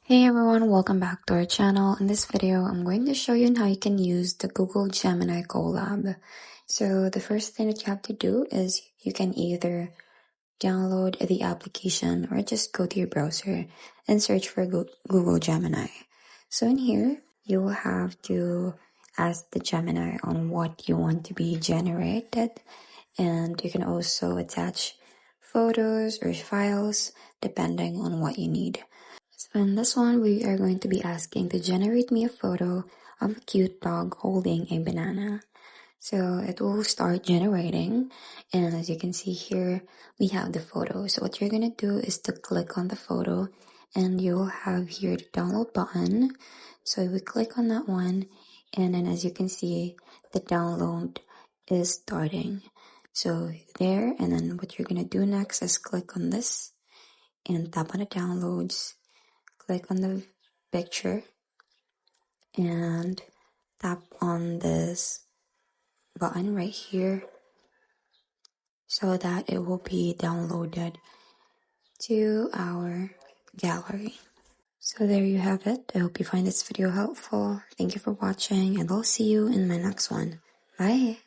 Hey everyone, welcome back to our channel. In this video, I'm going to show you how you can use the Google Gemini Colab. So the first thing that you have to do is you can either download the application or just go to your browser and search for Google Gemini. So in here, you will have to ask the Gemini on what you want to be generated, and you can also attach photos or files depending on what you need. So in this one, we are going to be asking to generate me a photo of a cute dog holding a banana. So it will start generating, and as you can see here, we have the photo. So what you're gonna do is to click on the photo, and you'll have here the download button. So we click on that one, and then as you can see, the download is starting. So there, and then what you're gonna do next is click on this and tap on the downloads. Click on the picture and tap on this button right here so that it will be downloaded to our gallery. So there you have it. I hope you find this video helpful. Thank you for watching, and I'll see you in my next one. Bye!